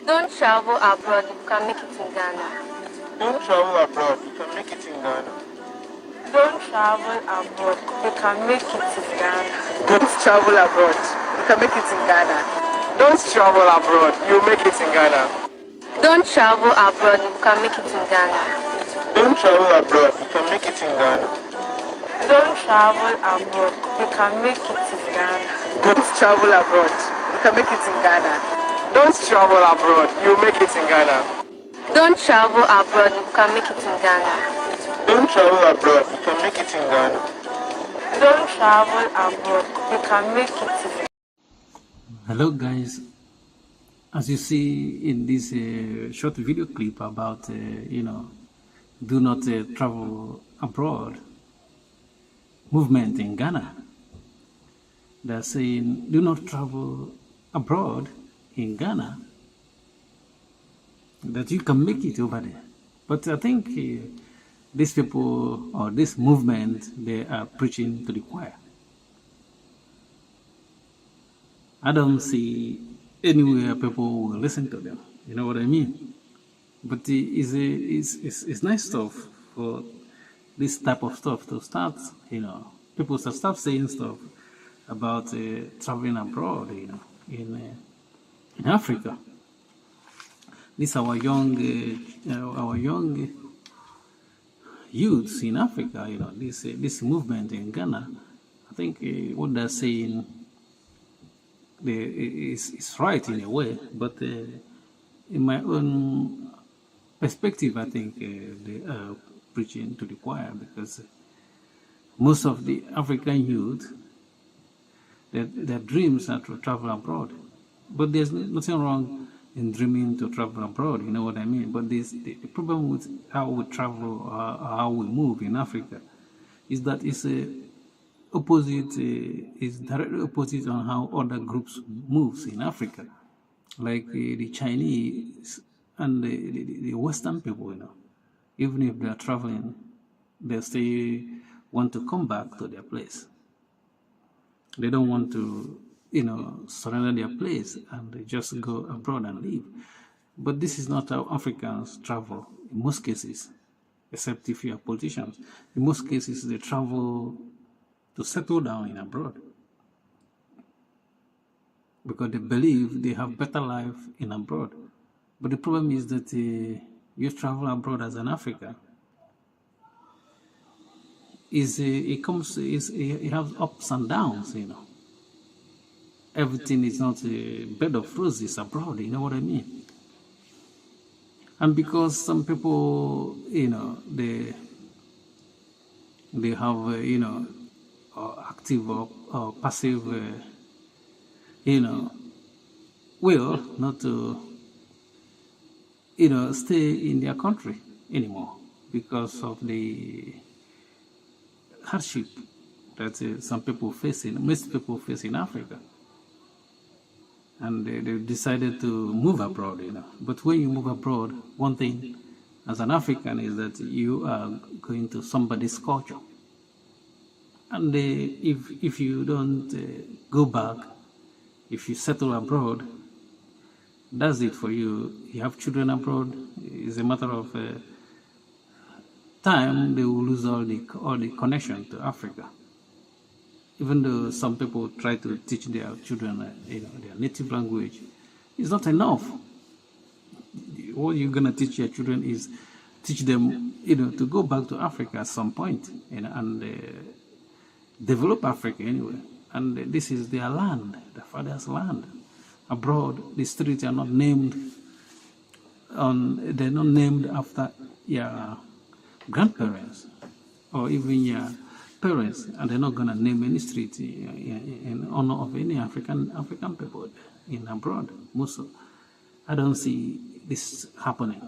Don't travel abroad, you can make it in Ghana. Don't travel abroad, you can make it in Ghana. Don't travel abroad, you can make it in Ghana. Don't travel abroad, you can make it in Ghana. Don't travel abroad, you make it in Ghana. Don't travel abroad, you can make it in Ghana. Don't travel abroad, you can make it in Ghana. Don't travel abroad, you can make it in Ghana. Don't travel abroad, you can make it in Ghana. Don't travel abroad, you make it in Ghana. Don't travel abroad, you can make it in Ghana. Don't travel abroad, you can make it in Ghana. Don't travel abroad, you can make it in Ghana. Hello guys, as you see in this short video clip about do not travel abroad movement in Ghana, they're saying do not travel abroad in Ghana, that you can make it over there. But I think these people or this movement, they are preaching to the choir. I don't see anywhere people will listen to them. You know what I mean? But it's nice stuff for this type of stuff to start. People should start saying stuff about traveling abroad. In Africa. These our young youths in Africa. This movement in Ghana. I think what they're saying is right in a way, but in my own perspective, I think they are preaching to the choir, because most of the African youth, their dreams are to travel abroad. But there's nothing wrong in dreaming to travel abroad, you know what I mean? But the problem with how we travel or how we move in Africa is that it's is directly opposite on how other groups moves in Africa, like the Chinese and the Western people. Even if they are traveling, they still want to come back to their place. They don't want to, surrender their place and they just go abroad and live. But this is not how Africans travel in most cases, except if you are politicians. In most cases, they travel to settle down in abroad, because they believe they have better life in abroad. But the problem is that you travel abroad as an African, it has ups and downs. Everything is not a bed of roses abroad. You know what I mean? And because some people, they have active or passive, will not to, stay in their country anymore because of the hardship that some people most people face in Africa. And they decided to move abroad, But when you move abroad, one thing as an African is that you are going to somebody's culture. And if you don't go back, if you settle abroad, that's it for you. You have children abroad, it's a matter of time they will lose all the connection to Africa. Even though some people try to teach their children their native language, it's not enough. What you're going to teach your children is teach them to go back to Africa at some point, and develop Africa anyway. And this is their land, their father's land. Abroad, the streets are not named they're not named after your grandparents or even your parents, and they're not going to name any street in honor of any African people in abroad. I don't see this happening.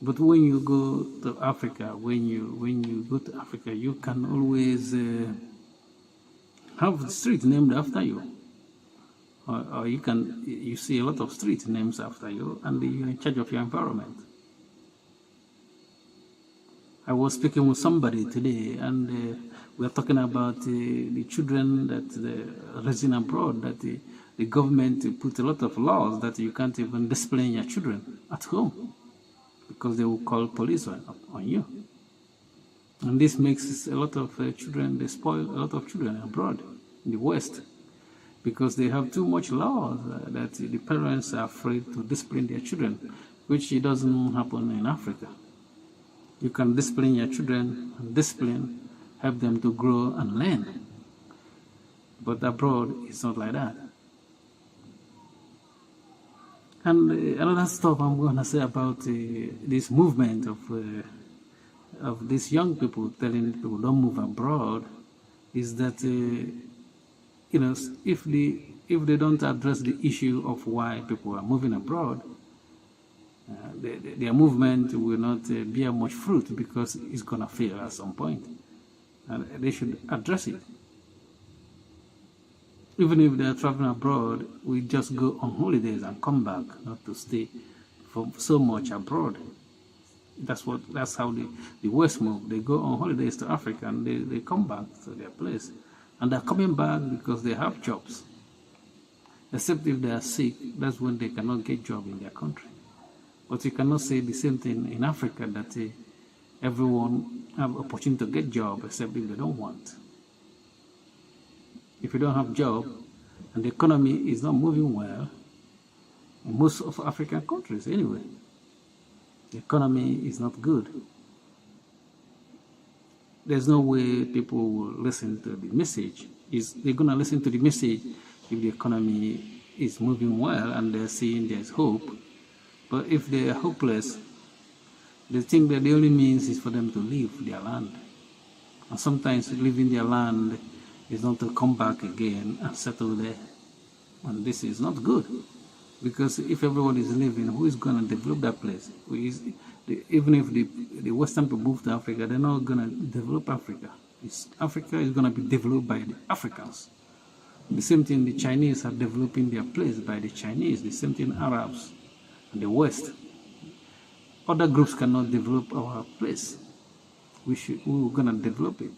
But when you go to Africa, you can always have the street named after you, or you see a lot of street names after you, and you're in charge of your environment. I was speaking with somebody today, and we are talking about the children that are raising abroad, that the government put a lot of laws that you can't even discipline your children at home because they will call police on you. And this makes a lot of children, they spoil a lot of children abroad in the West because they have too much laws that the parents are afraid to discipline their children, which doesn't happen in Africa. You can discipline your children, and discipline help them to grow and learn. But abroad, it's not like that. And another stuff I'm going to say about this movement of these young people telling people don't move abroad is that if they don't address the issue of why people are moving abroad, their movement will not bear much fruit because it's going to fail at some point. And they should address it. Even if they're traveling abroad, we just go on holidays and come back, not to stay for so much abroad. That's how the West move. They go on holidays to Africa and they come back to their place. And they're coming back because they have jobs. Except if they are sick, that's when they cannot get job in their country. But you cannot say the same thing in Africa, that everyone have opportunity to get job except if they don't want. If you don't have job and the economy is not moving well, in most of African countries anyway, the economy is not good. There's no way people will listen to the message. They're going to listen to the message if the economy is moving well and they're seeing there's hope. But if they're hopeless, they think that the only means is for them to leave their land. And sometimes leaving their land is not to come back again and settle there. And this is not good. Because if everyone is leaving, who is going to develop that place? Even if the Western people move to Africa, they're not going to develop Africa. Africa is going to be developed by the Africans. The same thing the Chinese are developing their place by the Chinese. The same thing Arabs and the West. Other groups cannot develop our place. We're going to develop it.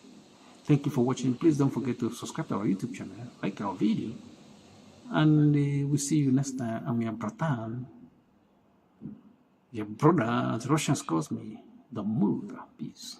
Thank you for watching. Please don't forget to subscribe to our YouTube channel, like our video. And we'll see you next time. I'm your bratan, your brother, as Russians calls me, the mother. Peace.